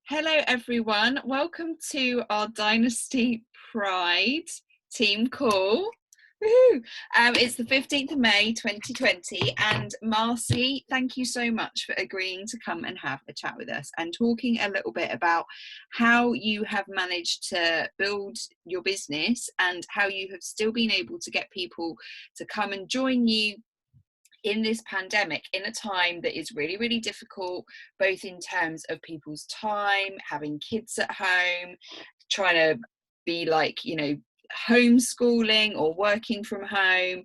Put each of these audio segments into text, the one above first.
Hello, everyone. Welcome to our Dynasty Pride team call. Woohoo! It's the 15th of May 2020, and Marci, thank you so much for agreeing to come and have a chat with us and talking a little bit about how you have managed to build your business and how you have still been able to get people to come and join you in this pandemic, in a time that is really, really difficult, both in terms of people's time, having kids at home, trying to be like, homeschooling or working from home,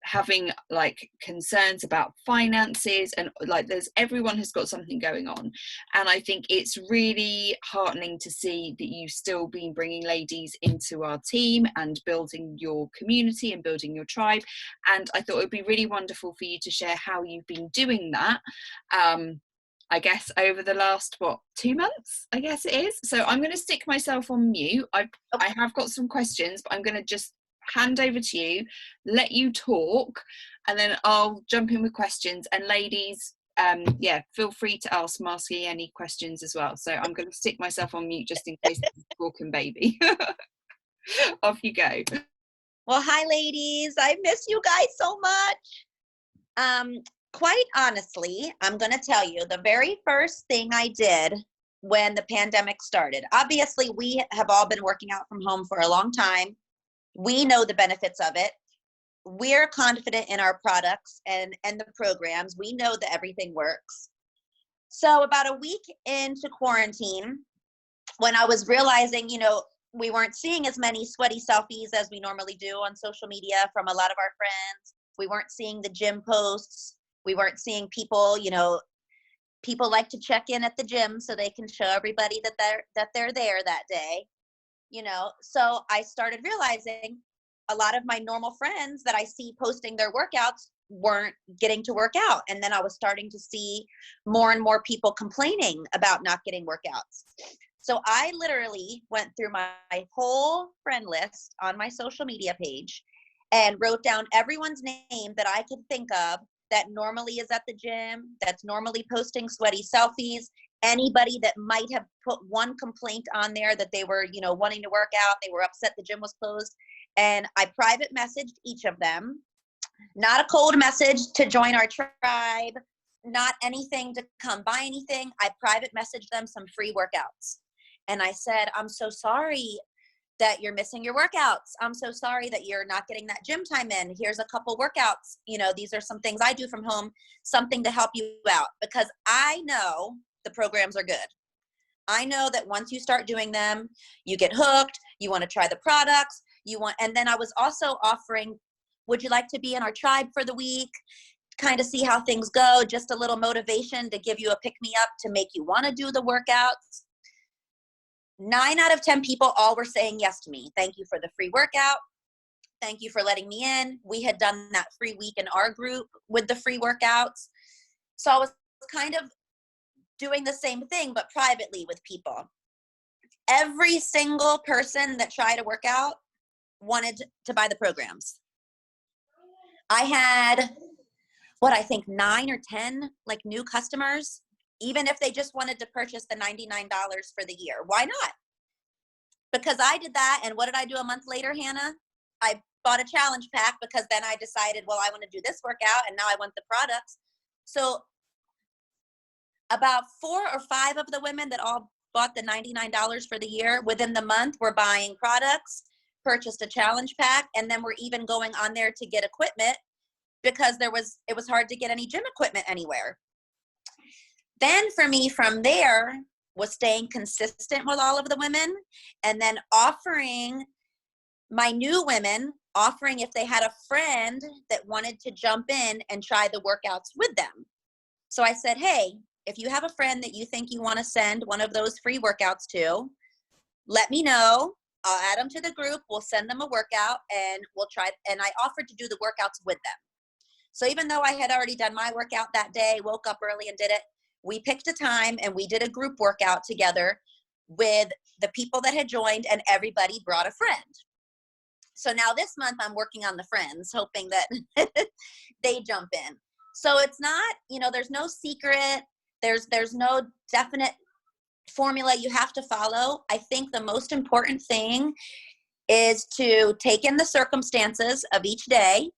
having like concerns about finances, and like everyone has got something going on. And I think it's really heartening to see that you've still been bringing ladies into our team and building your community and building your tribe. And I thought it would be really wonderful for you to share how you've been doing that, I guess over the last 2 months, I guess it is. So I'm going to stick myself on mute. I have got some questions, but I'm going to just hand over to you, let you talk, and then I'll jump in with questions. And ladies, feel free to ask Marci any questions as well. So I'm going to stick myself on mute just in case it's a talking baby. Off you go. Well, hi ladies, I miss you guys so much. Quite honestly, I'm going to tell you the very first thing I did when the pandemic started. Obviously, we have all been working out from home for a long time. We know the benefits of it. We're confident in our products and the programs. We know that everything works. So about a week into quarantine, when I was realizing, we weren't seeing as many sweaty selfies as we normally do on social media from a lot of our friends. We weren't seeing the gym posts. We weren't seeing people, people like to check in at the gym so they can show everybody that they're there that day. So I started realizing a lot of my normal friends that I see posting their workouts weren't getting to work out. And then I was starting to see more and more people complaining about not getting workouts. So I literally went through my whole friend list on my social media page and wrote down everyone's name that I could think of that normally is at the gym, that's normally posting sweaty selfies. Anybody that might have put one complaint on there that they were, wanting to work out, they were upset the gym was closed. And I private messaged each of them, not a cold message to join our tribe, not anything to come buy anything. I private messaged them some free workouts. And I said, I'm so sorry that you're missing your workouts. I'm so sorry that you're not getting that gym time in. Here's a couple workouts. These are some things I do from home, something to help you out, because I know the programs are good. I know that once you start doing them, you get hooked, you want to try the products, and then I was also offering, would you like to be in our tribe for the week? Kind of see how things go, just a little motivation to give you a pick me up to make you want to do the workouts. 9 out of 10 people all were saying yes to me. Thank you for the free workout. Thank you for letting me in. We had done that free week in our group with the free workouts. So I was kind of doing the same thing, but privately with people. Every single person that tried to work out wanted to buy the programs. I had, I think 9 or 10 like new customers, even if they just wanted to purchase the $99 for the year. Why not? Because I did that. And what did I do a month later, Hannah? I bought a challenge pack because then I decided, I want to do this workout and now I want the products. So about 4 or 5 of the women that all bought the $99 for the year within the month were buying products, purchased a challenge pack, and then we're even going on there to get equipment because it was hard to get any gym equipment anywhere. Then for me from there was staying consistent with all of the women and then offering my new women, offering if they had a friend that wanted to jump in and try the workouts with them. So I said, hey, if you have a friend that you think you want to send one of those free workouts to, let me know. I'll add them to the group. We'll send them a workout and we'll try. And I offered to do the workouts with them. So even though I had already done my workout that day, woke up early and did it, we picked a time and we did a group workout together with the people that had joined, and everybody brought a friend. So now this month I'm working on the friends, hoping that they jump in. So it's not, there's no secret. There's no definite formula you have to follow. I think the most important thing is to take in the circumstances of each day.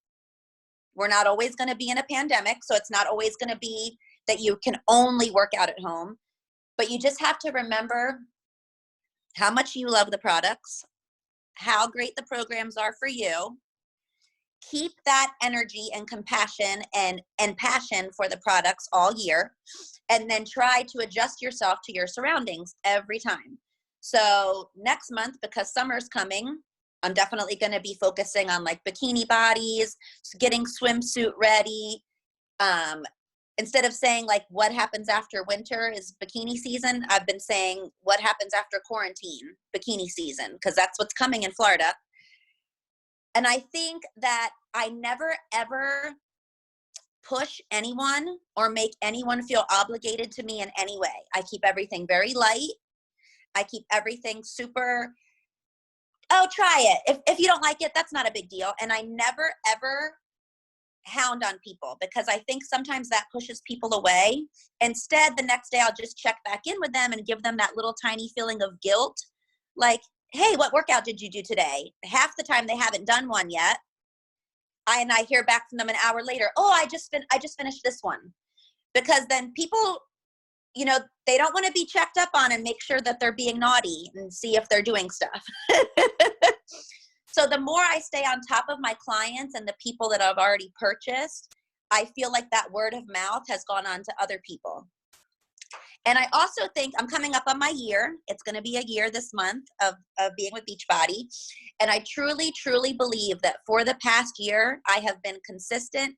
We're not always going to be in a pandemic, so it's not always going to be that you can only work out at home, but you just have to remember how much you love the products, how great the programs are for you. Keep that energy and compassion and passion for the products all year, and then try to adjust yourself to your surroundings every time. So next month, because summer's coming, I'm definitely going to be focusing on like bikini bodies, getting swimsuit ready. Instead of saying like what happens after winter is bikini season, I've been saying what happens after quarantine, bikini season, because that's what's coming in Florida. And I think that I never, ever push anyone or make anyone feel obligated to me in any way. I keep everything very light. I keep everything super, oh, try it. If you don't like it, that's not a big deal. And I never, ever hound on people, because I think sometimes that pushes people away. Instead, the next day I'll just check back in with them and give them that little tiny feeling of guilt. Like, hey, what workout did you do today? Half the time they haven't done one yet. I hear back from them an hour later, oh, I just finished this one. Because then people, you know, they don't want to be checked up on and make sure that they're being naughty and see if they're doing stuff. So the more I stay on top of my clients and the people that I've already purchased, I feel like that word of mouth has gone on to other people. And I also think I'm coming up on my year. It's going to be a year this month of being with Beachbody. And I truly, truly believe that for the past year, I have been consistent.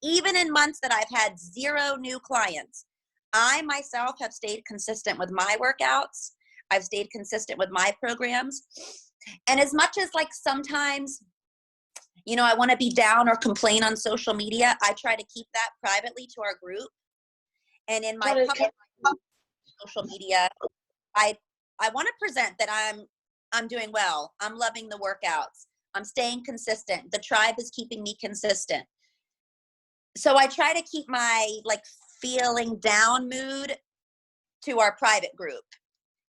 Even in months that I've had 0 new clients, I myself have stayed consistent with my workouts. I've stayed consistent with my programs. And as much as like sometimes, you know, I want to be down or complain on social media, I try to keep that privately to our group. And in my public social media, I want to present that I'm doing well. I'm loving the workouts. I'm staying consistent. The tribe is keeping me consistent. So I try to keep my like feeling down mood to our private group,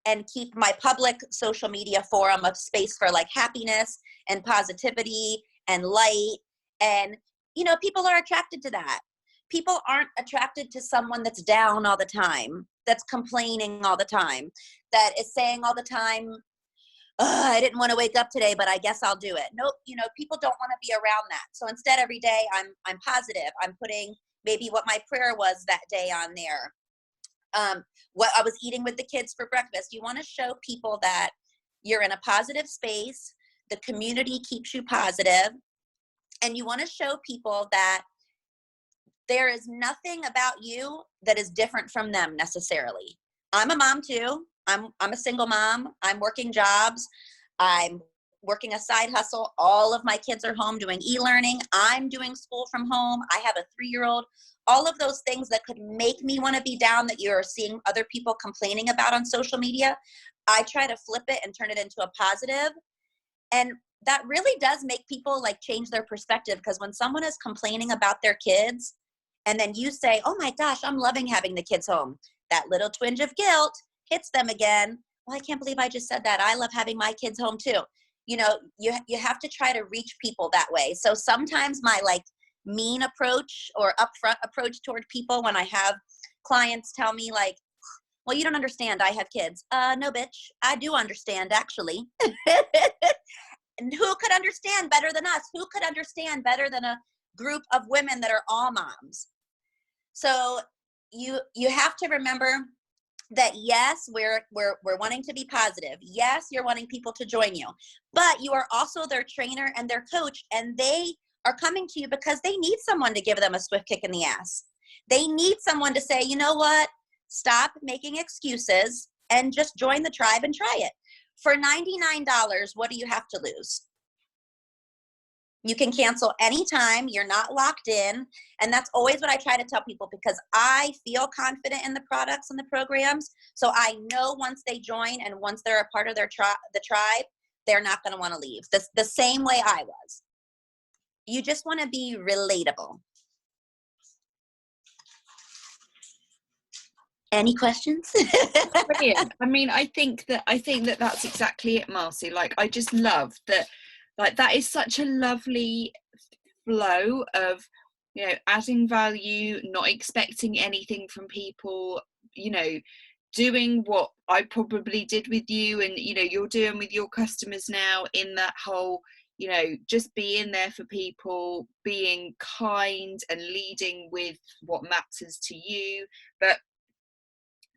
and keep my public social media forum a space for like happiness and positivity and light. And, you know, people are attracted to that. People aren't attracted to someone that's down all the time, that's complaining all the time, that is saying all the time, I didn't want to wake up today, but I guess I'll do it. Nope. You know, people don't want to be around that. So instead, every day I'm positive. I'm putting maybe what my prayer was that day on there. What I was eating with the kids for breakfast. You want to show people that you're in a positive space. The community keeps you positive, and you want to show people that there is nothing about you that is different from them necessarily. I'm a mom too. I'm a single mom. I'm working jobs. I'm working a side hustle. All of my kids are home doing e-learning. I'm doing school from home. I have a 3-year-old. All of those things that could make me want to be down, that you're seeing other people complaining about on social media, I try to flip it and turn it into a positive. And that really does make people like change their perspective, because when someone is complaining about their kids and then you say, oh my gosh, I'm loving having the kids home, that little twinge of guilt hits them again. Well, I can't believe I just said that. I love having my kids home too. You know, you have to try to reach people that way. So sometimes my like mean approach or upfront approach toward people, when I have clients tell me like, well, you don't understand, I have kids. No, bitch, I do understand, actually. And who could understand better than us? Who could understand better than a group of women that are all moms? So you have to remember that yes, we're wanting to be positive. Yes, you're wanting people to join you, but you are also their trainer and their coach, and they are coming to you because they need someone to give them a swift kick in the ass. They need someone to say, you know what, stop making excuses and just join the tribe and try it. For $99, what do you have to lose? You can cancel anytime. You're not locked in. And that's always what I try to tell people, because I feel confident in the products and the programs. So I know once they join and once they're a part of the tribe, they're not going to want to leave. The same way I was. You just want to be relatable. Any questions? Brilliant. I mean, I think that that's exactly it, Marci. Like, I just love that. Like, that is such a lovely flow of, you know, adding value, not expecting anything from people, you know, doing what I probably did with you, and, you know, you're doing with your customers now, in that whole, you know, just being there for people, being kind and leading with what matters to you. But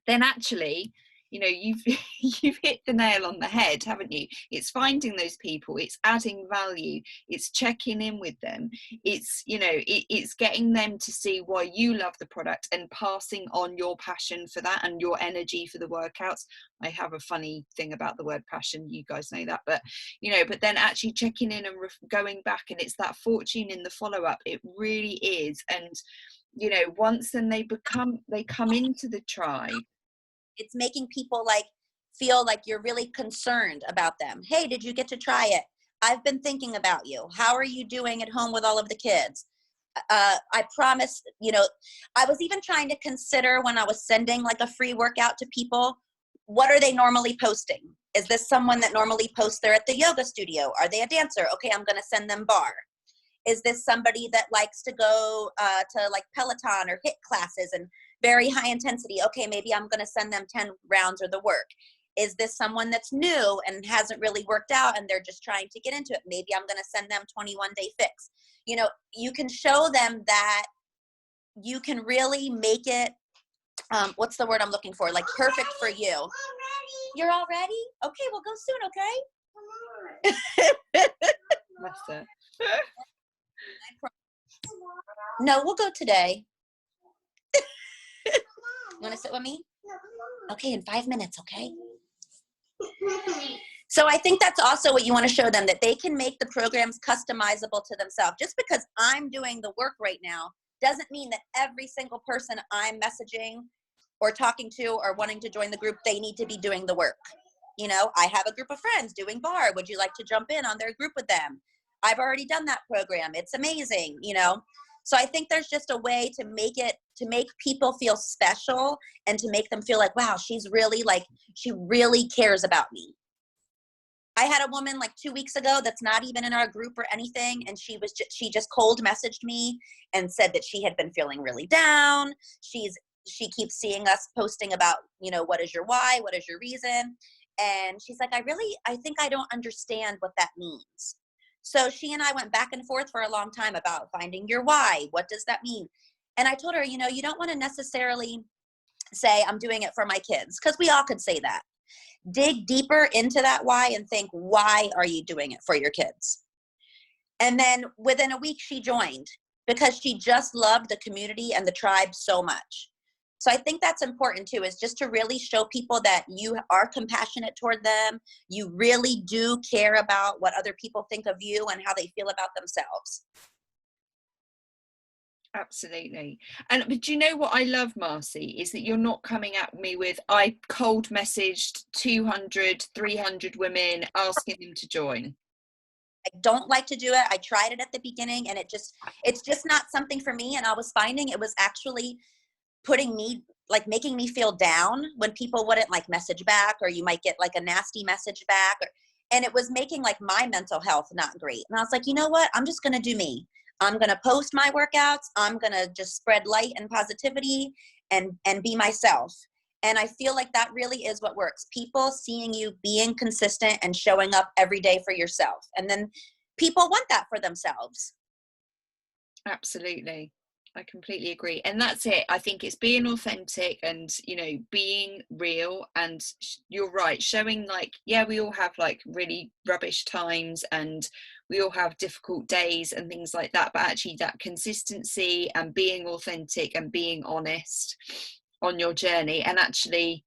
then actually, you know, you've you've hit the nail on the head, haven't you? It's finding those people, it's adding value, it's checking in with them, it's, you know, it's getting them to see why you love the product and passing on your passion for that and your energy for the workouts. I have a funny thing about the word passion, you guys know that, but, you know, but then actually checking in and going back, and it's that fortune in the follow-up. It really is. And, you know, once then they come into the tribe, it's making people like feel like you're really concerned about them. Hey, did you get to try it? I've been thinking about you. How are you doing at home with all of the kids? I promise, you know, I was even trying to consider, when I was sending like a free workout to people, what are they normally posting? Is this someone that normally posts there at the yoga studio? Are they a dancer? Okay, I'm going to send them bar. Is this somebody that likes to go to like Peloton or HIIT classes and very high intensity? Okay, maybe I'm going to send them 10 rounds of the work. Is this someone that's new and hasn't really worked out and they're just trying to get into it? Maybe I'm going to send them 21-day fix. You know, you can show them that you can really make it, what's the word I'm looking for? Like perfect for you. You're all ready? Okay, we'll go soon, okay? that's it. No, we'll go today. You want to sit with me? Okay, in 5 minutes, okay? So I think that's also what you want to show them, that they can make the programs customizable to themselves. Just because I'm doing the work right now doesn't mean that every single person I'm messaging or talking to or wanting to join the group, they need to be doing the work. You know, I have a group of friends doing bar. Would you like to jump in on their group with them? I've already done that program. It's amazing, you know? So I think there's just a way to make people feel special and to make them feel like, wow, she's really like, she really cares about me. I had a woman like 2 weeks ago that's not even in our group or anything, and she just cold messaged me and said that she had been feeling really down. She keeps seeing us posting about, you know, what is your why, what is your reason, and she's like, I think I don't understand what that means. So she and I went back and forth for a long time about finding your why. What does that mean? And I told her, you know, you don't want to necessarily say I'm doing it for my kids, because we all could say that. Dig deeper into that why and think, why are you doing it for your kids? And then within a week she joined because she just loved the community and the tribe so much. So I think that's important too, is just to really show people that you are compassionate toward them. You really do care about what other people think of you and how they feel about themselves. Absolutely. But you know what I love, Marci, is that you're not coming at me with, I cold messaged 200, 300 women asking them to join. I don't like to do it. I tried it at the beginning and it's just not something for me. And I was finding it was actually making me feel down when people wouldn't like message back, or you might get like a nasty message back, and it was making like my mental health not great. And I was like, you know what? I'm just going to do me. I'm going to post my workouts. I'm going to just spread light and positivity and be myself. And I feel like that really is what works. People seeing you being consistent and showing up every day for yourself. And then people want that for themselves. Absolutely. I completely agree. And that's it. I think it's being authentic and, you know, being real. And you're right, showing like, yeah, we all have like really rubbish times and we all have difficult days and things like that. But actually that consistency and being authentic and being honest on your journey, and actually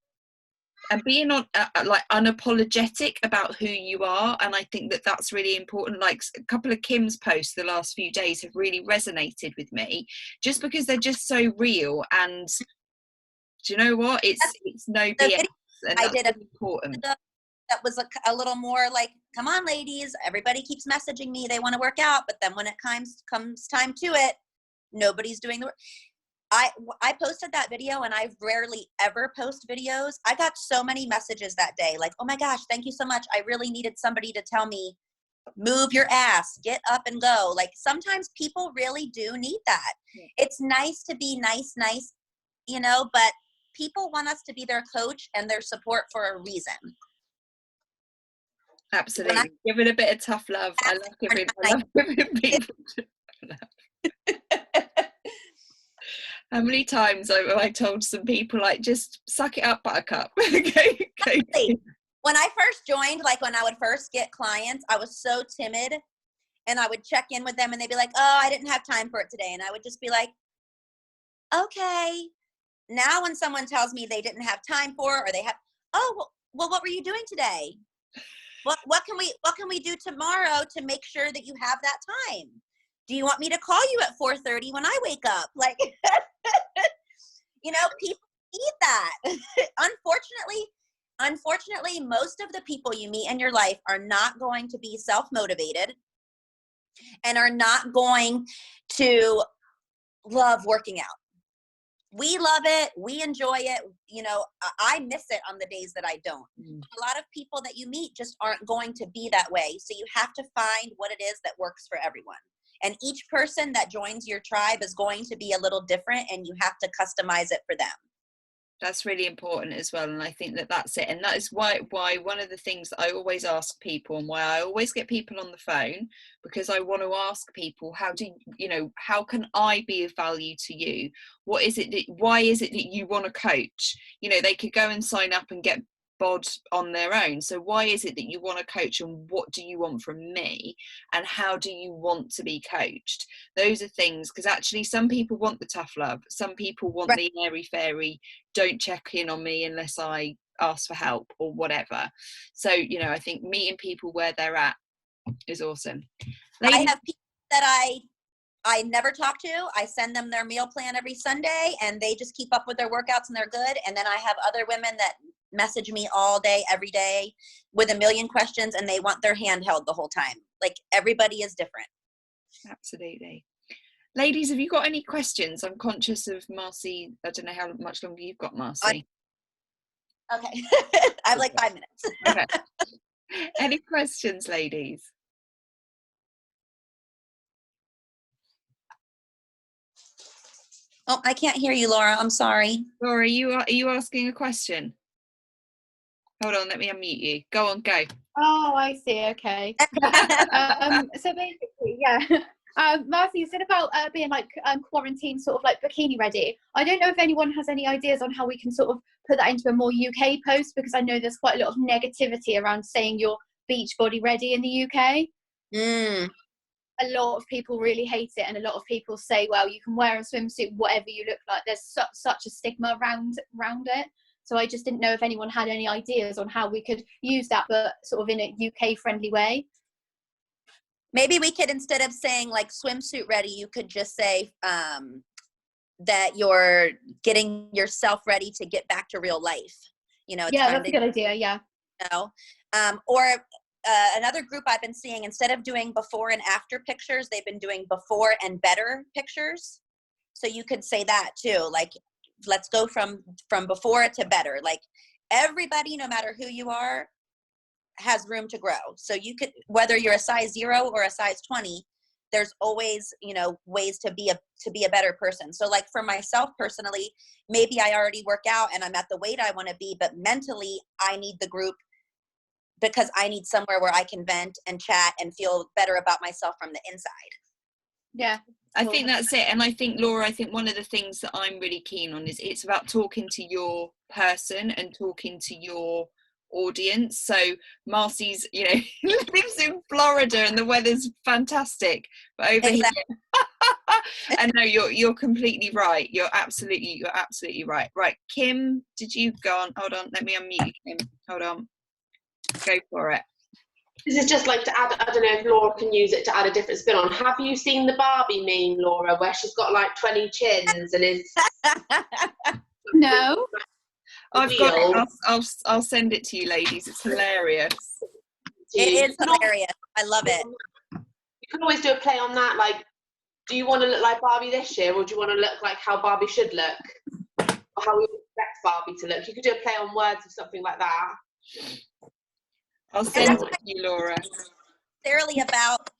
and being like unapologetic about who you are. And I think that that's really important. Like a couple of Kim's posts the last few days have really resonated with me, just because they're just so real. And do you know what, it's no BS, and that's really important. That was a little more like, come on ladies, everybody keeps messaging me, they want to work out, but then when it comes time to it, nobody's doing the work. I posted that video, and I rarely ever post videos. I got so many messages that day, like, oh my gosh, thank you so much. I really needed somebody to tell me, move your ass, get up and go. Like, sometimes people really do need that. It's nice to be nice, you know, but people want us to be their coach and their support for a reason. Absolutely. Give it a bit of tough love. I love giving people love. How many times have I told some people, like, just suck it up, buttercup. Okay. When I first joined, like when I would first get clients, I was so timid, and I would check in with them and they'd be like, oh, I didn't have time for it today. And I would just be like, okay. Now when someone tells me they didn't have time for it, or they have, oh, well, what were you doing today? What can we do tomorrow to make sure that you have that time? Do you want me to call you at 4:30 when I wake up? Like, you know, people need that. Unfortunately, most of the people you meet in your life are not going to be self-motivated and are not going to love working out. We love it. We enjoy it. You know, I miss it on the days that I don't. A lot of people that you meet just aren't going to be that way. So you have to find what it is that works for everyone. And each person that joins your tribe is going to be a little different, and you have to customize it for them. That's really important as well, and I think that that's it, and that is why one of the things that I always ask people, and why I always get people on the phone, because I want to ask people, how can I be of value to you? Why is it that you want to coach? You know, they could go and sign up and get bod on their own. So why is it that you want to coach, and what do you want from me, and how do you want to be coached? Those are things, because actually some people want the tough love, some people want the airy fairy, don't check in on me unless I ask for help or whatever. So, you know, I think meeting people where they're at is awesome. I have people that I never talk to. I send them their meal plan every Sunday, and they just keep up with their workouts and they're good. And then I have other women that message me all day, every day with a million questions, and they want their hand held the whole time. Like, everybody is different. Absolutely. Ladies, have you got any questions? I'm conscious of Marci. I don't know how much longer you've got, Marci. Okay. I have like 5 minutes. Okay. Any questions, ladies? Oh, I can't hear you, Laura. I'm sorry. Laura, are you asking a question? Hold on, let me unmute you. Go on, go. Oh, I see. Okay. So basically, yeah. Marci, you said about being like quarantine sort of like bikini ready. I don't know if anyone has any ideas on how we can sort of put that into a more UK post, because I know there's quite a lot of negativity around saying you're beach body ready in the UK. A lot of people really hate it, and a lot of people say, well, you can wear a swimsuit whatever you look like. There's such a stigma around it. So I just didn't know if anyone had any ideas on how we could use that, but sort of in a UK friendly way. Maybe we could, instead of saying like swimsuit ready, you could just say that you're getting yourself ready to get back to real life. You know, yeah, that's a good idea. Yeah. You know, or another group I've been seeing, instead of doing before and after pictures, they've been doing before and better pictures. So you could say that too, like, let's go from before to better. Like, everybody, no matter who you are, has room to grow. So you could, whether you're a size 0 or a size 20, there's always, you know, ways to be a better person. So like for myself personally, maybe I already work out and I'm at the weight I want to be, but mentally I need the group, because I need somewhere where I can vent and chat and feel better about myself from the inside. Yeah. I think that's it. And I think, Laura, I think one of the things that I'm really keen on is it's about talking to your person and talking to your audience. So Marci's, you know, lives in Florida and the weather's fantastic, but over here and no, you're completely right. You're absolutely right. Right, Kim, did you go on? Hold on, let me unmute you, Kim. Hold on, go for it. This is just like to add, I don't know if Laura can use it to add a different spin on. Have you seen the Barbie meme, Laura, where she's got like 20 chins and is... No. I've got it. I'll send it to you, ladies. It's hilarious. It is hilarious. I love it. You can always do a play on that, like do you want to look like Barbie this year, or do you want to look like how Barbie should look, or how we would expect Barbie to look? You could do a play on words or something like that. I'll send it to you, Laura. Necessarily about,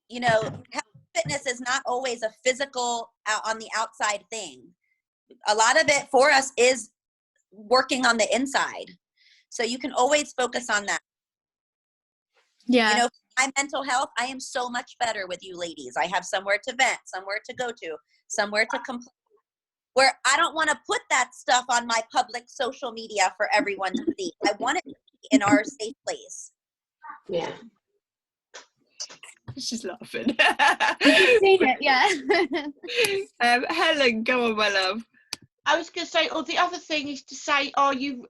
you know, health fitness is not always a physical on the outside thing. A lot of it for us is working on the inside. So you can always focus on that. Yeah. You know, my mental health, I am so much better with you ladies. I have somewhere to vent, somewhere to go to, somewhere to complain. Where I don't want to put that stuff on my public social media for everyone to see. I want it to be in our safe place. Yeah. She's laughing. I've seen it, yeah. Helen, go on, my love. I was going to say, or the other thing is to say, are you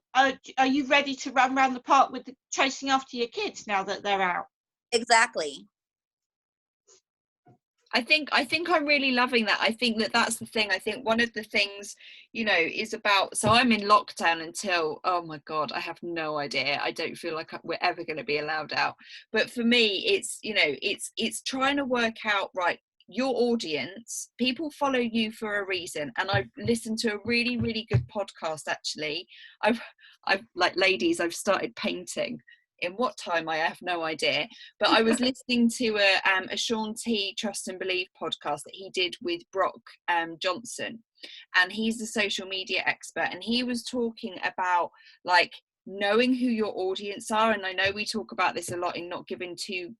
ready to run around the park with chasing after your kids now that they're out? Exactly. I think I'm really loving that. I think that's the thing. I think one of the things, you know, is about, so I'm in lockdown until, oh my God, I have no idea. I don't feel like we're ever going to be allowed out. But for me, it's, you know, it's trying to work out, right, your audience, people follow you for a reason. And I've listened to a really, really good podcast, actually. I've like, ladies, I've started painting. In what time, I have no idea, but I was listening to a Sean T Trust and Believe podcast that he did with Brock Johnson, and he's a social media expert, and he was talking about like knowing who your audience are. And I know we talk about this a lot in not giving too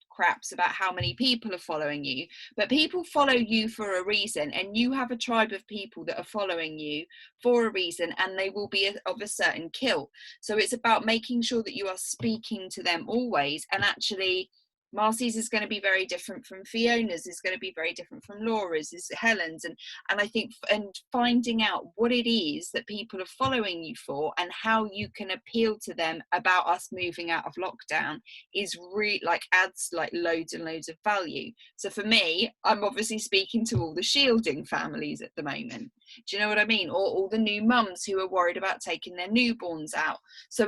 craps about how many people are following you, but people follow you for a reason, and you have a tribe of people that are following you for a reason, and they will be of a certain kilt. So it's about making sure that you are speaking to them always. And actually, Marci's is going to be very different from Fiona's, is going to be very different from Laura's, is Helen's, and I think, and finding out what it is that people are following you for and how you can appeal to them about us moving out of lockdown is really like adds like loads and loads of value. So for me, I'm obviously speaking to all the shielding families at the moment. Do you know what I mean? Or all the new mums who are worried about taking their newborns out. So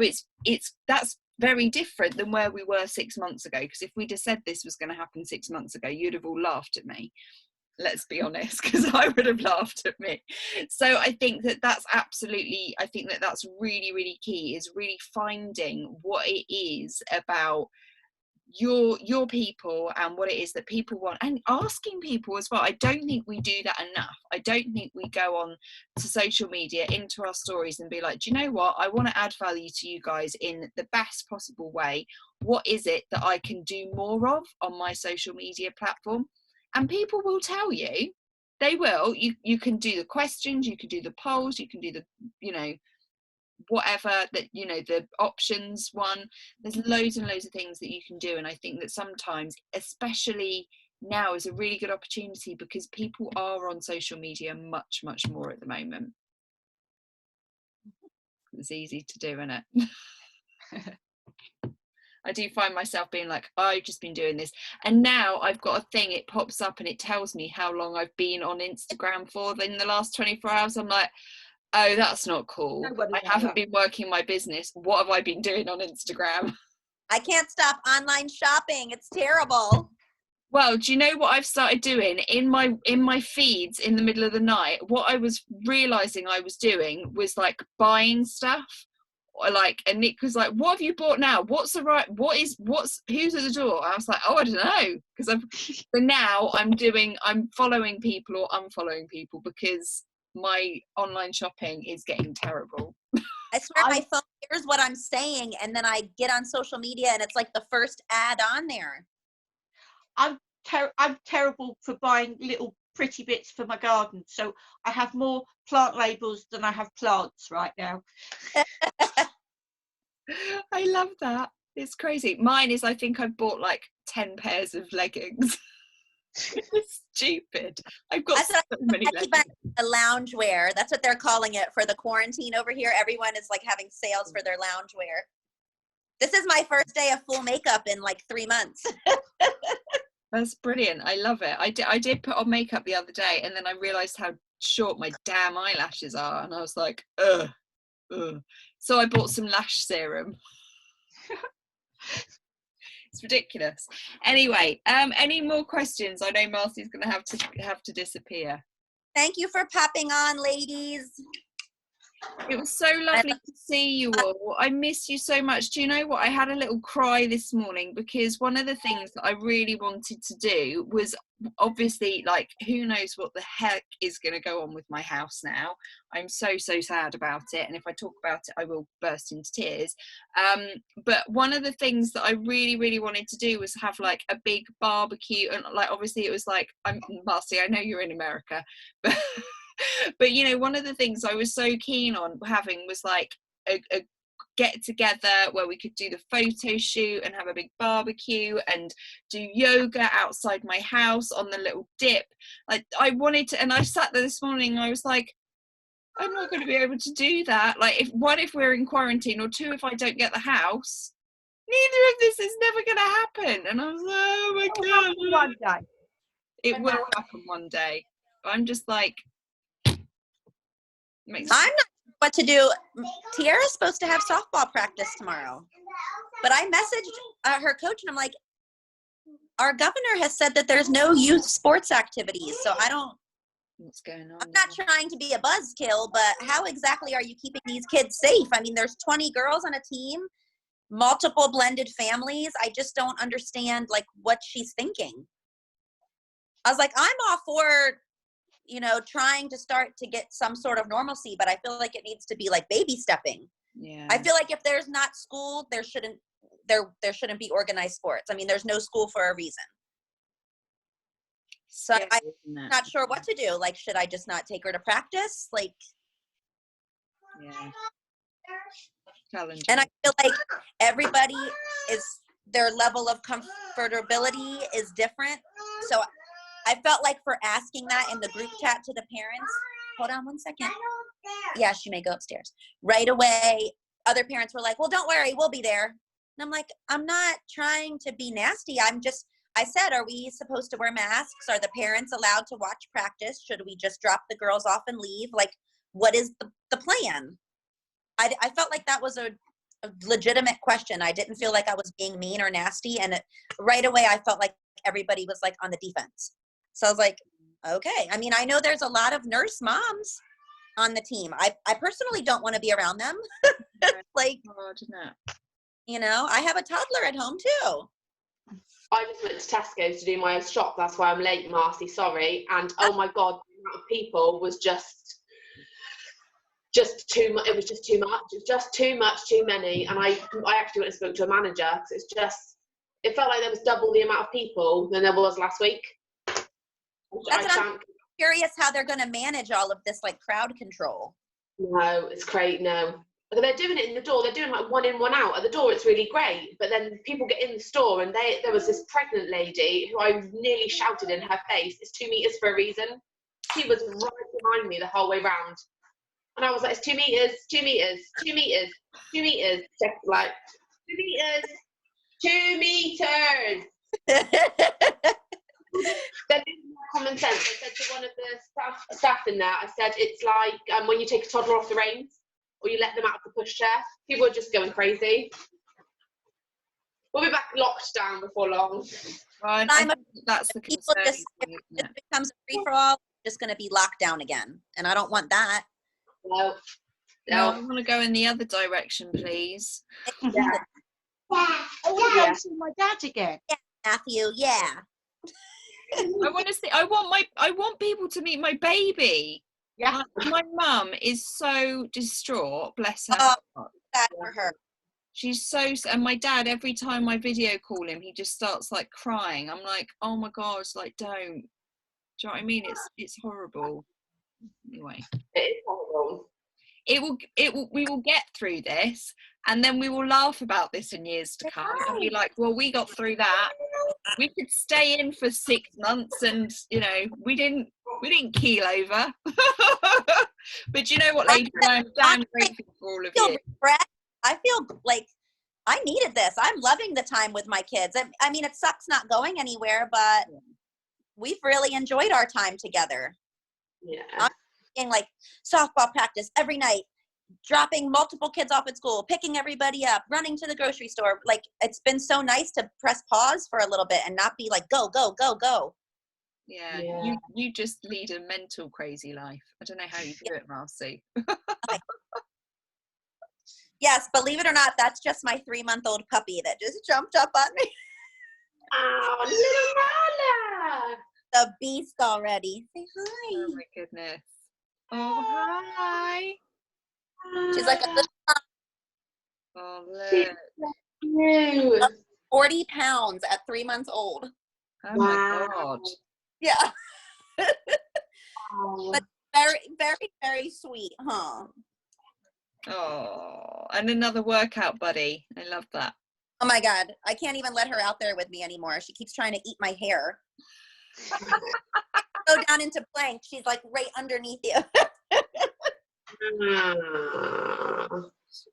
that's very different than where we were 6 months ago, because if we'd have said this was going to happen 6 months ago, you'd have all laughed at me, let's be honest, because I would have laughed at me. So I think that's absolutely, I think that's really, really key, is really finding what it is about your people and what it is that people want, and asking people as well. I don't think we do that enough. I don't think we go on to social media, into our stories, and be like, do you know what, I want to add value to you guys in the best possible way. What is it that I can do more of on my social media platform? And people will tell you. They will. You can do the questions, you can do the polls, you can do the, you know, whatever, that, you know, the options one. There's loads and loads of things that you can do, and I think that sometimes, especially now, is a really good opportunity, because people are on social media much more at the moment. It's easy to do, isn't it? I do find myself being like, I've just been doing this, and now I've got a thing, it pops up and it tells me how long I've been on Instagram for in the last 24 hours. I'm like, oh, that's not cool. I haven't been working my business. What have I been doing on Instagram? I can't stop online shopping. It's terrible. Well, do you know what I've started doing in my feeds in the middle of the night? What I was realizing I was doing was like buying stuff, or like, and Nick was like, what have you bought now? Who's at the door? I was like, oh, I don't know. Because so now I'm following people or unfollowing people, because my online shopping is getting terrible. I swear my phone hears what I'm saying, and then I get on social media and it's like the first ad on there. I'm terrible for buying little pretty bits for my garden, so I have more plant labels than I have plants right now. I love that. It's crazy. Mine is, I think I've bought like 10 pairs of leggings. It's stupid. I've got so many leggings. A loungewear. That's what they're calling it for the quarantine over here. Everyone is like having sales for their loungewear. This is my first day of full makeup in like 3 months. That's brilliant. I love it. I did put on makeup the other day, and then I realized how short my damn eyelashes are, and I was like, ugh. So I bought some lash serum. It's ridiculous. Anyway, any more questions? I know Marci's going to have to disappear. Thank you for popping on, ladies. It was so lovely to see you all. I miss you so much. Do you know what? I had a little cry this morning because one of the things that I really wanted to do was obviously, like, who knows what the heck is going to go on with my house now. I'm so sad about it. And if I talk about it, I will burst into tears. But one of the things that I really wanted to do was have like a big barbecue. And like, obviously it was like, Marci, I know you're in America, but but you know, one of the things I was so keen on having was like a get together where we could do the photo shoot and have a big barbecue and do yoga outside my house on the little dip. Like, I wanted to, and I sat there this morning, I was like, I'm not going to be able to do that. Like, if we're in quarantine, or two, if I don't get the house, neither of this is never going to happen. And I was like, oh my God. One day. It will happen one day. I'm just like, I'm not sure what to do. Tiara's supposed to have softball practice tomorrow, but I messaged her coach and I'm like, our governor has said that there's no youth sports activities, so I don't. What's going on? I'm not trying to be a buzzkill, but how exactly are you keeping these kids safe? I mean, there's 20 girls on a team, multiple blended families. I just don't understand like what she's thinking. I was like, I'm all for, you know, trying to start to get some sort of normalcy, but I feel like it needs to be like baby stepping. Yeah. I feel like if there's not school, there shouldn't be organized sports. I mean, there's no school for a reason. So I'm not sure what to do. Like, should I just not take her to practice? Like, yeah. Challenging. And I feel like everybody their level of comfortability is different. So I felt like for asking that in the group chat to the parents, hold on one second. Yeah, she may go upstairs. Right away, other parents were like, well, don't worry, we'll be there. And I'm like, I'm not trying to be nasty. I said, are we supposed to wear masks? Are the parents allowed to watch practice? Should we just drop the girls off and leave? Like, what is the plan? I felt like that was a legitimate question. I didn't feel like I was being mean or nasty. And right away, I felt like everybody was like on the defense. So I was like, okay. I mean, I know there's a lot of nurse moms on the team. I personally don't want to be around them. Like, you know, I have a toddler at home too. I just went to Tesco's to do my shop. That's why I'm late, Marci. Sorry. And oh my God, the amount of people was just too much. It was just too much. It was just too much, too many. And I actually went and spoke to a manager because it felt like there was double the amount of people than there was last week. I'm curious how they're going to manage all of this, like, crowd control. No, it's great. No. They're doing it in the door. They're doing like 1 in, 1 out. At the door, it's really great. But then people get in the store and there was this pregnant lady who I nearly shouted in her face, it's 2 meters for a reason. She was right behind me the whole way round. And I was like, it's 2 meters, 2 meters, 2 meters, 2 meters. Just like, 2 meters, 2 meters. Then common sense. I said to one of the staff in there, I said, it's like when you take a toddler off the reins or you let them out of the pushchair. People are just going crazy. We'll be back locked down before long. Well, that's the concern. If it becomes a free-for-all, it's just going to be locked down again. And I don't want that. No, I want to go in the other direction, please. Yeah. I want to go see my dad again. Yeah, Matthew, yeah. I want to see. I want people to meet my baby. Yeah. My mum is so distraught. Bless her. Oh, bad for her. She's so. And my dad, every time I video call him, he just starts like crying. I'm like, oh my God, like don't. Do you know what I mean? It's horrible. Anyway. It is horrible. We will get through this, and then we will laugh about this in years to come and be like, well, we got through that. We could stay in for 6 months and, you know, we didn't keel over. But you know what, ladies, I'm damn grateful for all of you. I feel like I needed this. I'm loving the time with my kids. I mean, it sucks not going anywhere, but we've really enjoyed our time together. Yeah. I'm getting like softball practice every night, dropping multiple kids off at school, picking everybody up, running to the grocery store. Like, it's been so nice to press pause for a little bit and not be like, go, go, go, go. Yeah, Yeah. you just lead a mental crazy life. I don't know how you do it, Marci. Yes, believe it or not, that's just my 3-month-old puppy that just jumped up on me. Oh, little Nala. The beast already. Say hi. Oh my goodness. Oh, hi. She's like a little Oh, She's look. you. 40 pounds at 3 months old. Oh my God. Yeah. Oh. But very, very, very sweet, huh? Oh, and another workout buddy. I love that. Oh my God. I can't even let her out there with me anymore. She keeps trying to eat my hair. Go down into plank. She's like right underneath you.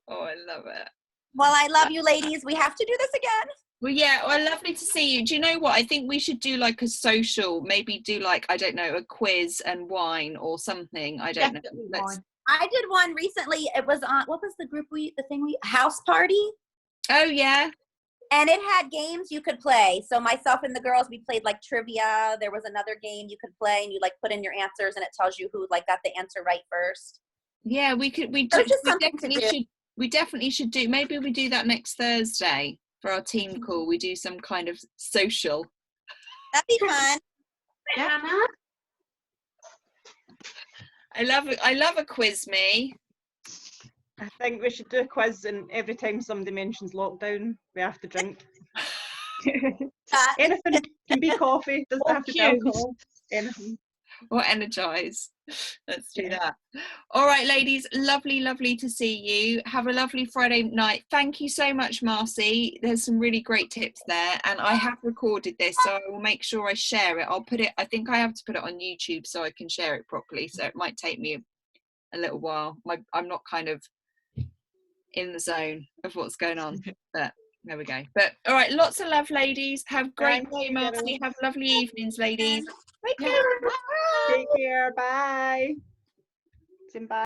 Oh, I love it. Well, I love you, ladies. We have to do this again. Well, yeah, well, lovely to see you. Do you know what? I think we should do like a social, maybe do like, I don't know, a quiz and wine or something. I don't know. Definitely Let's- wine. I did one recently. It was on, what was the group house party? Oh, yeah. And it had games you could play. So myself and the girls, we played like trivia. There was another game you could play and you like put in your answers and it tells you who like got the answer right first. Yeah, we There's just something to do. we definitely should do, maybe we do that next Thursday for our team call. We do some kind of social. That'd be fun. Hannah. I love a quiz, me. I think we should do a quiz, and every time somebody mentions lockdown, we have to drink. Anything can be coffee, doesn't have to be alcohol. Anything. Or energize. Let's do Yeah. that. All right, ladies, lovely to see you. Have a lovely Friday night. Thank you so much, Marci. There's some really great tips there, and I have recorded this, so I will make sure I share it. I'll put it, I think I have to put it on YouTube so I can share it properly, so it might take me a little while. I'm not kind of in the zone of what's going on, but there we go. But all right, lots of love, ladies. Have a great Thank day, you, Marci. girls. Have lovely evenings, ladies. Take care. Bye. Bye.